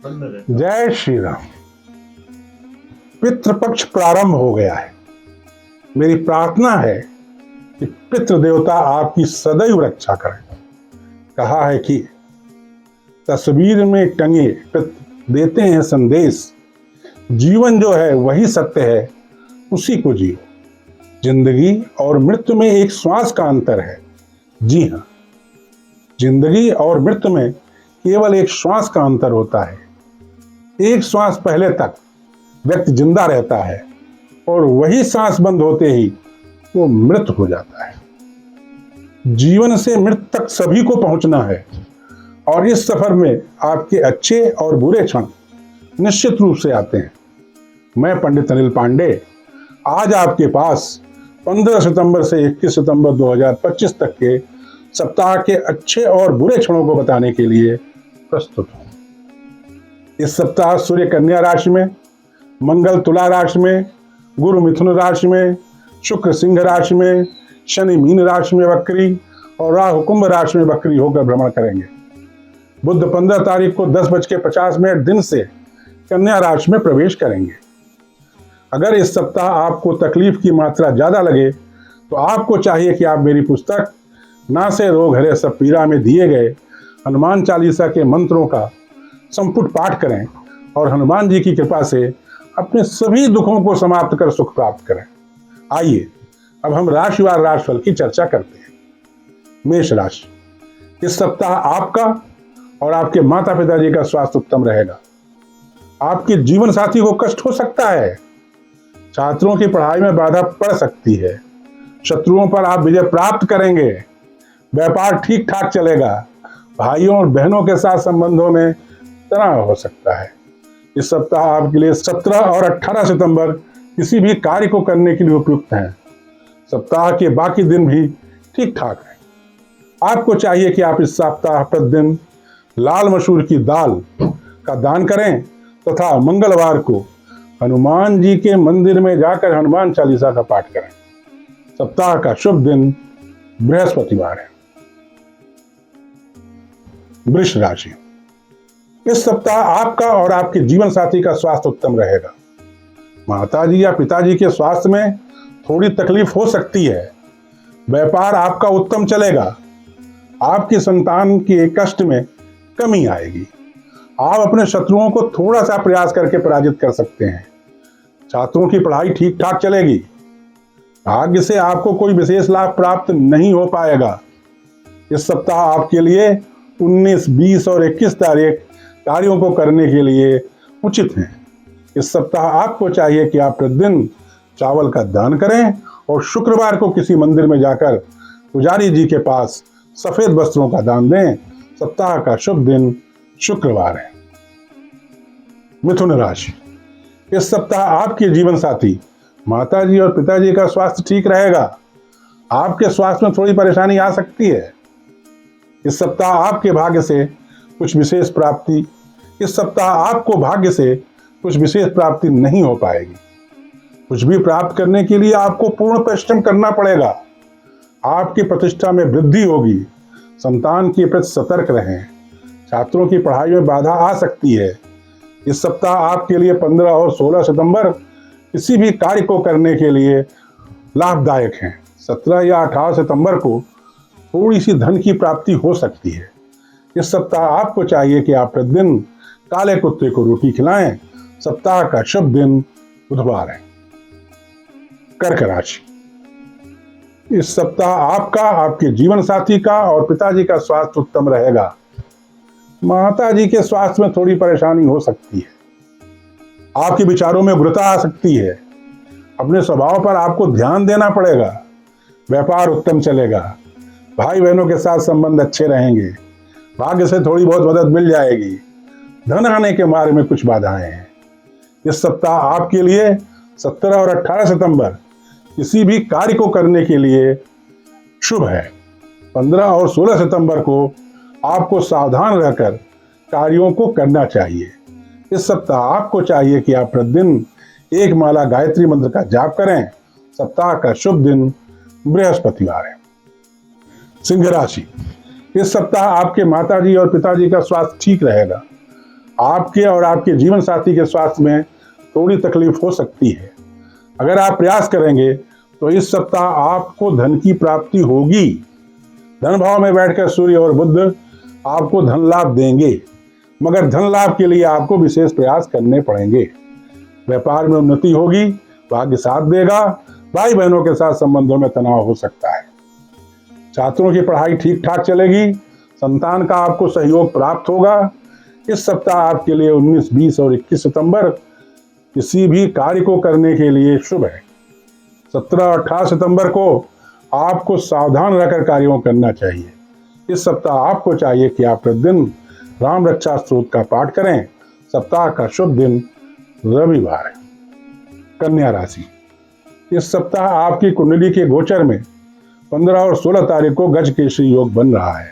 जय श्री राम। पितृपक्ष प्रारंभ हो गया है। मेरी प्रार्थना है कि पितृ देवता आपकी सदैव रक्षा करें। कहा है कि तस्वीर में टंगे पितृ देते हैं संदेश। जीवन जो है वही सत्य है, उसी को जियो। जिंदगी और मृत्यु में एक श्वास का अंतर है। जी हाँ, जिंदगी और मृत्यु में केवल एक श्वास का अंतर होता है। एक श्वास पहले तक व्यक्ति जिंदा रहता है और वही सांस बंद होते ही वो मृत हो जाता है। जीवन से मृत्यु तक सभी को पहुंचना है और इस सफर में आपके अच्छे और बुरे क्षण निश्चित रूप से आते हैं। मैं पंडित अनिल पांडे आज आपके पास 15 सितंबर से 21 सितंबर 2025 तक के सप्ताह के अच्छे और बुरे क्षणों को बताने के लिए प्रस्तुत हूं। इस सप्ताह सूर्य कन्या राशि में, मंगल तुला राशि में, गुरु मिथुन राशि में, शुक्र सिंह राशि में, शनि मीन राशि में वक्री और राहु कुंभ राशि में वक्री होकर भ्रमण करेंगे। बुध 15 तारीख को 10:50 दिन से कन्या राशि में प्रवेश करेंगे। अगर इस सप्ताह आपको तकलीफ की मात्रा ज्यादा लगे तो आपको चाहिए कि आप मेरी पुस्तक ना से रोग हरे सब पीरा में दिए गए हनुमान चालीसा के मंत्रों का संपुट पाठ करें और हनुमान जी की कृपा से अपने सभी दुखों को समाप्त कर सुख प्राप्त करें। आइए अब हम राशिवार राशिफल की चर्चा करते हैं। मेष राशि, इस सप्ताह आपका और आपके माता पिताजी का स्वास्थ्य उत्तम रहेगा। आपके जीवन साथी को कष्ट हो सकता है। छात्रों की पढ़ाई में बाधा पड़ सकती है। शत्रुओं पर आप विजय प्राप्त करेंगे। व्यापार ठीक ठाक चलेगा। भाइयों और बहनों के साथ संबंधों में तनाव हो सकता है। इस सप्ताह आपके लिए 17 और 18 सितंबर किसी भी कार्य को करने के लिए उपयुक्त हैं। सप्ताह के बाकी दिन भी ठीक ठाक हैं। आपको चाहिए कि आप इस सप्ताह प्रतिदिन लाल मसूर की दाल का दान करें तथा मंगलवार को हनुमान जी के मंदिर में जाकर हनुमान चालीसा का पाठ करें। सप्ताह का शुभ दिन बृहस्पतिवार है। वृष राशि, इस सप्ताह आपका और आपके जीवन साथी का स्वास्थ्य उत्तम रहेगा। माताजी या पिताजी के स्वास्थ्य में थोड़ी तकलीफ हो सकती है। व्यापार आपका उत्तम चलेगा। आपकी संतान के कष्ट में कमी आएगी। आप अपने शत्रुओं को थोड़ा सा प्रयास करके पराजित कर सकते हैं। छात्रों की पढ़ाई ठीक ठाक चलेगी। भाग्य से आपको कोई विशेष लाभ प्राप्त नहीं हो पाएगा। इस सप्ताह आपके लिए 19, 20 और 21 तारीख कार्यों को करने के लिए उचित हैं। इस सप्ताह आपको चाहिए कि आप प्रतिदिन चावल का दान करें और शुक्रवार को किसी मंदिर में जाकर पुजारी जी के पास सफेद वस्त्रों का दान दें। सप्ताह का शुभ दिन शुक्रवार है। मिथुन राशि, इस सप्ताह आपके जीवन साथी माताजी और पिताजी का स्वास्थ्य ठीक रहेगा। आपके स्वास्थ्य में थोड़ी परेशानी आ सकती है। इस सप्ताह आपके भाग्य से कुछ विशेष प्राप्ति इस सप्ताह आपको भाग्य से कुछ विशेष प्राप्ति नहीं हो पाएगी। कुछ भी प्राप्त करने के लिए आपको पूर्ण परिश्रम करना पड़ेगा। आपकी प्रतिष्ठा में वृद्धि होगी। संतान के प्रति सतर्क रहें। छात्रों की पढ़ाई में बाधा आ सकती है। इस सप्ताह आपके लिए 15 और 16 सितंबर किसी भी कार्य को करने के लिए लाभदायक हैं। 17 या 18 सितंबर को थोड़ी सी धन की प्राप्ति हो सकती है। इस सप्ताह आपको चाहिए कि आप प्रतिदिन काले कुत्ते को रोटी खिलाएं। सप्ताह का शुभ दिन बुधवार है। कर्क राशि, इस सप्ताह आपका, आपके जीवन साथी का और पिताजी का स्वास्थ्य उत्तम रहेगा। माता जी के स्वास्थ्य में थोड़ी परेशानी हो सकती है। आपके विचारों में उग्रता आ सकती है। अपने स्वभाव पर आपको ध्यान देना पड़ेगा। व्यापार उत्तम चलेगा। भाई बहनों के साथ संबंध अच्छे रहेंगे। भाग्य से थोड़ी बहुत मदद मिल जाएगी। धन आने के मार्ग में कुछ बाधाएं हैं। इस सप्ताह आपके लिए 17 और 18 सितंबर किसी भी कार्य को करने के लिए शुभ है। 15 और 16 सितंबर को आपको सावधान रहकर कार्यों को करना चाहिए। इस सप्ताह आपको चाहिए कि आप प्रतिदिन एक माला गायत्री मंत्र का जाप करें। सप्ताह का शुभ दिन बृहस्पतिवार है। सिंह राशि, इस सप्ताह आपके माताजी और पिताजी का स्वास्थ्य ठीक रहेगा। आपके और आपके जीवन साथी के स्वास्थ्य में थोड़ी तकलीफ हो सकती है। अगर आप प्रयास करेंगे तो इस सप्ताह आपको धन की प्राप्ति होगी। धन भाव में बैठकर सूर्य और बुध आपको धन लाभ देंगे, मगर धन लाभ के लिए आपको विशेष प्रयास करने पड़ेंगे। व्यापार में उन्नति होगी, भाग्य साथ देगा। भाई बहनों के साथ संबंधों में तनाव हो सकता है। छात्रों की पढ़ाई ठीक ठाक चलेगी। संतान का आपको सहयोग प्राप्त होगा। इस सप्ताह आपके लिए 19, 20 और 21 सितंबर किसी भी कार्य को करने के लिए शुभ है। 17 और 18 सितंबर को आपको सावधान रहकर कार्यों करना चाहिए। इस सप्ताह आपको चाहिए कि आप प्रतिदिन राम रक्षा स्तोत्र का पाठ करें। सप्ताह का शुभ दिन रविवार है। कन्या राशि, इस सप्ताह आपकी कुंडली के गोचर में 15 और 16 तारीख को गज केसरी योग बन रहा है,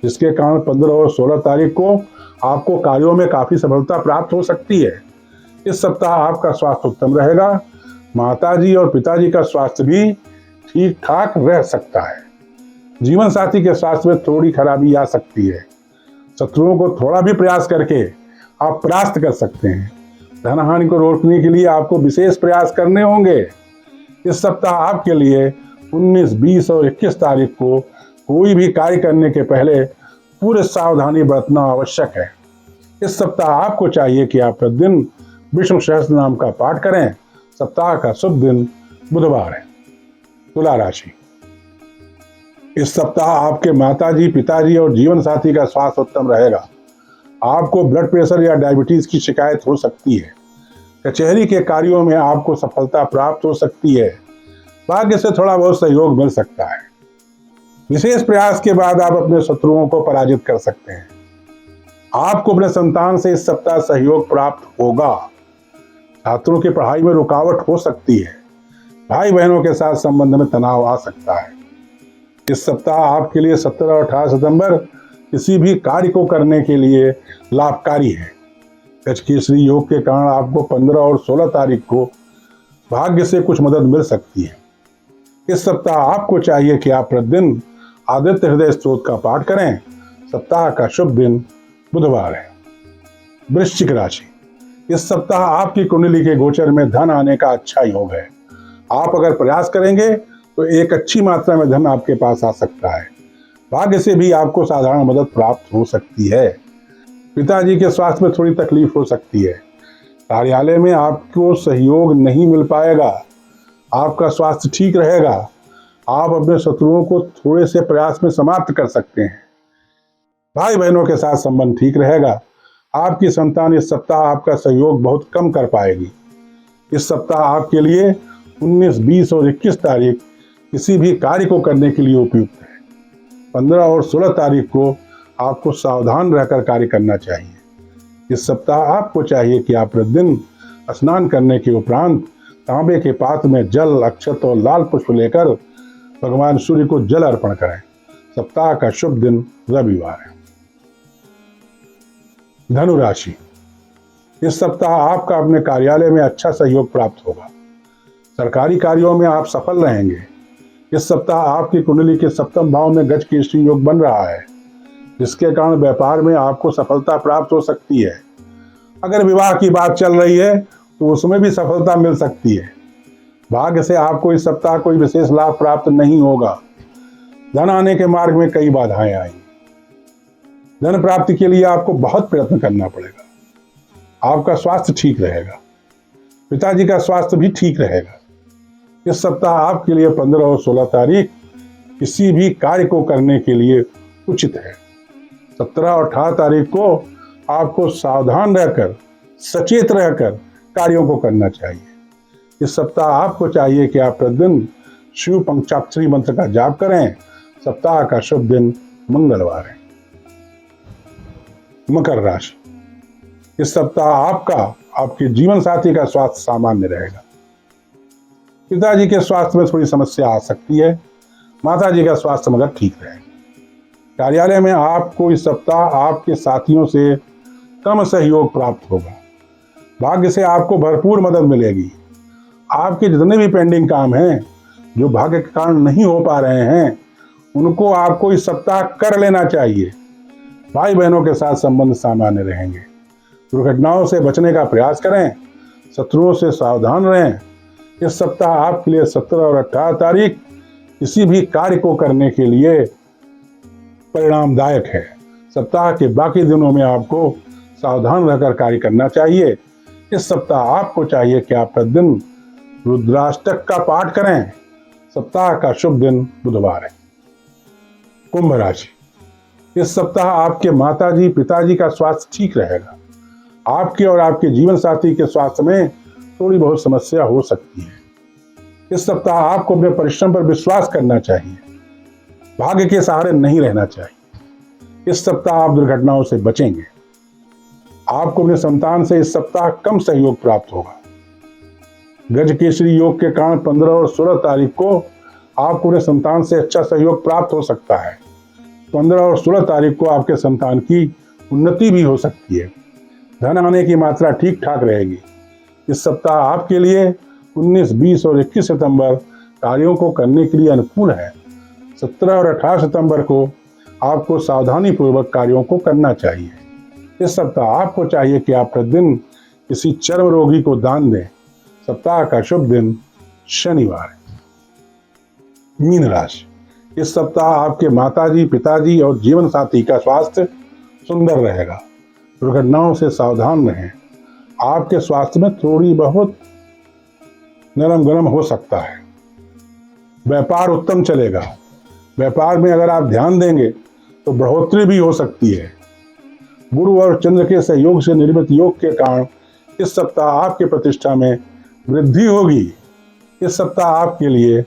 जिसके कारण 15 और 16 तारीख को आपको कार्यों में काफी सफलता प्राप्त हो सकती है। इस सप्ताह आपका स्वास्थ्य उत्तम रहेगा। माताजी और पिताजी का स्वास्थ्य भी ठीक ठाक रह सकता है। जीवन साथी के स्वास्थ्य में थोड़ी खराबी आ सकती है। शत्रुओं को थोड़ा भी प्रयास करके आप परास्त कर सकते हैं। धन हानि को रोकने के लिए आपको विशेष प्रयास करने होंगे। इस सप्ताह आपके लिए 19, 20 और 21 तारीख को कोई भी कार्य करने के पहले पूरे सावधानी बरतना आवश्यक है। इस सप्ताह आपको चाहिए कि आप प्रतिदिन विष्णु सहस्त्र नाम का पाठ करें। सप्ताह का शुभ दिन बुधवार है। तुला राशि, इस सप्ताह आपके माताजी, पिताजी और जीवन साथी का स्वास्थ्य उत्तम रहेगा। आपको ब्लड प्रेशर या डायबिटीज की शिकायत हो सकती है। कचहरी के कार्यों में आपको सफलता प्राप्त हो सकती है। भाग्य से थोड़ा बहुत सहयोग मिल सकता है। विशेष प्रयास के बाद आप अपने शत्रुओं को पराजित कर सकते हैं। आपको अपने संतान से इस सप्ताह सहयोग प्राप्त होगा। छात्रों की पढ़ाई में रुकावट हो सकती है। भाई बहनों के साथ संबंध में तनाव आ सकता है। इस सप्ताह आपके लिए 17 और 18 सितंबर किसी भी कार्य को करने के लिए लाभकारी है। गजकेसरी योग के कारण आपको 15 और 16 तारीख को भाग्य से कुछ मदद मिल सकती है। इस सप्ताह आपको चाहिए कि आप प्रतिदिन आदित्य हृदय स्तोत्र का पाठ करें। सप्ताह का शुभ दिन बुधवार है। वृश्चिक राशि, इस सप्ताह आपकी कुंडली के गोचर में धन आने का अच्छा योग है। आप अगर प्रयास करेंगे तो एक अच्छी मात्रा में धन आपके पास आ सकता है। भाग्य से भी आपको साधारण मदद प्राप्त हो सकती है। पिताजी के स्वास्थ्य में थोड़ी तकलीफ हो सकती है। कार्यालय में आपको सहयोग नहीं मिल पाएगा। आपका स्वास्थ्य ठीक रहेगा। आप अपने शत्रुओं को थोड़े से प्रयास में समाप्त कर सकते हैं। भाई बहनों के साथ संबंध ठीक रहेगा। आपकी संतान इस सप्ताह आपका सहयोग बहुत कम कर पाएगी। इस सप्ताह आपके लिए 19, 20 और 21 तारीख किसी भी कार्य को करने के लिए उपयुक्त है। 15 और 16 तारीख को आपको सावधान रहकर कार्य करना चाहिए। इस सप्ताह आपको चाहिए कि आप प्रतिदिन स्नान करने के उपरांत तांबे के पात्र में जल, अक्षत और लाल पुष्प लेकर भगवान सूर्य को जल अर्पण करें। सप्ताह का शुभ दिन रविवार है। धनु राशि, इस सप्ताह आपका अपने कार्यालय में अच्छा सहयोग प्राप्त होगा। सरकारी कार्यों में आप सफल रहेंगे। इस सप्ताह आपकी कुंडली के सप्तम भाव में गज केसरी योग बन रहा है, जिसके कारण व्यापार में आपको सफलता प्राप्त हो सकती है। अगर विवाह की बात चल रही है तो उसमें भी सफलता मिल सकती है। भाग्य से आपको इस सप्ताह कोई विशेष लाभ प्राप्त नहीं होगा। धन आने के मार्ग में कई बाधाएं आई। धन प्राप्ति के लिए आपको बहुत प्रयत्न करना पड़ेगा। आपका स्वास्थ्य ठीक रहेगा। पिताजी का स्वास्थ्य भी ठीक रहेगा। इस सप्ताह आपके लिए 15 और 16 तारीख किसी भी कार्य को करने के लिए उचित है। 17 और 18 तारीख को आपको सावधान रहकर, सचेत रहकर कार्यों को करना चाहिए। इस सप्ताह आपको चाहिए कि आप प्रतिदिन शिव पंचाक्षरी मंत्र का जाप करें। सप्ताह का शुभ दिन मंगलवार है। मकर राशि, इस सप्ताह आपके जीवन साथी का स्वास्थ्य सामान्य रहेगा। पिताजी के स्वास्थ्य में थोड़ी समस्या आ सकती है। माताजी का स्वास्थ्य मगर ठीक रहेगा। कार्यालय में आपको इस सप्ताह आपके साथियों से कम सहयोग प्राप्त होगा। भाग्य से आपको भरपूर मदद मिलेगी। आपके जितने भी पेंडिंग काम हैं, जो भाग्य के कारण नहीं हो पा रहे हैं, उनको आपको इस सप्ताह कर लेना चाहिए। भाई बहनों के साथ संबंध सामान्य रहेंगे। दुर्घटनाओं से बचने का प्रयास करें, शत्रुओं से सावधान रहें। इस सप्ताह आपके लिए 17 और 18 तारीख किसी भी कार्य को करने के लिए परिणामदायक है। सप्ताह के बाकी दिनों में आपको सावधान रहकर कार्य करना चाहिए। इस सप्ताह आपको चाहिए कि आप प्रतिदिन रुद्राष्टक का पाठ करें। सप्ताह का शुभ दिन बुधवार है। कुंभ राशि, इस सप्ताह आपके माताजी पिताजी का स्वास्थ्य ठीक रहेगा। आपके और आपके जीवन साथी के स्वास्थ्य में थोड़ी बहुत समस्या हो सकती है। इस सप्ताह आपको अपने परिश्रम पर विश्वास करना चाहिए, भाग्य के सहारे नहीं रहना चाहिए। इस सप्ताह आप दुर्घटनाओं से बचेंगे। आपको अपने संतान से इस सप्ताह कम सहयोग प्राप्त होगा। गज केसरी योग के कारण 15 और 16 तारीख को आपको अपने संतान से अच्छा सहयोग प्राप्त हो सकता है। 15 और 16 तारीख को आपके संतान की उन्नति भी हो सकती है। धन आने की मात्रा ठीक ठाक रहेगी। इस सप्ताह आपके लिए 19, 20 और 21 सितंबर कार्यों को करने के लिए अनुकूल है। 17 और 18 सितंबर को आपको सावधानी पूर्वक कार्यों को करना चाहिए। इस सप्ताह आपको चाहिए कि आप प्रतिदिन किसी चर्म रोगी को दान दें। सप्ताह का शुभ दिन शनिवार है। मीन राशि, इस सप्ताह आपके माताजी पिताजी और जीवन साथी का स्वास्थ्य सुंदर रहेगा। दुर्घटनाओं से सावधान रहें। आपके स्वास्थ्य में थोड़ी बहुत नरम गरम हो सकता है। व्यापार उत्तम चलेगा। व्यापार में अगर आप ध्यान देंगे तो बढ़ोतरी भी हो सकती है। गुरु और चंद्र के सहयोग से निर्मित योग के कारण इस सप्ताह आपकी प्रतिष्ठा में वृद्धि होगी। इस सप्ताह आपके लिए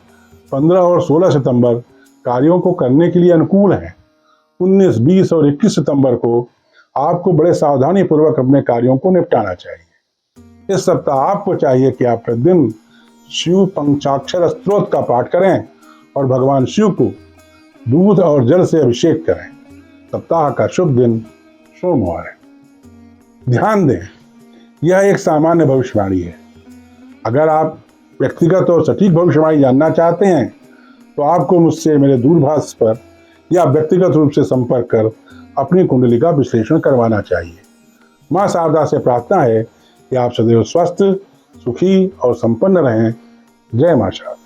15 और 16 सितंबर कार्यों को करने के लिए अनुकूल है। 19, 20 और 21 सितंबर को आपको बड़े सावधानी पूर्वक अपने कार्यों को निपटाना चाहिए। इस सप्ताह आपको चाहिए कि आप प्रतिदिन शिव पंचाक्षर स्तोत्र का पाठ करें और भगवान शिव को दूध और जल से अभिषेक करें। सप्ताह का शुभ दिन सोमवार है। ध्यान दें, यह एक सामान्य भविष्यवाणी है। अगर आप व्यक्तिगत और सटीक भविष्यवाणी जानना चाहते हैं तो आपको मुझसे मेरे दूरभाष पर या व्यक्तिगत रूप से संपर्क कर अपनी कुंडली का विश्लेषण करवाना चाहिए। मां शारदा से प्रार्थना है कि आप सदैव स्वस्थ, सुखी और संपन्न रहें। जय मां शारदा।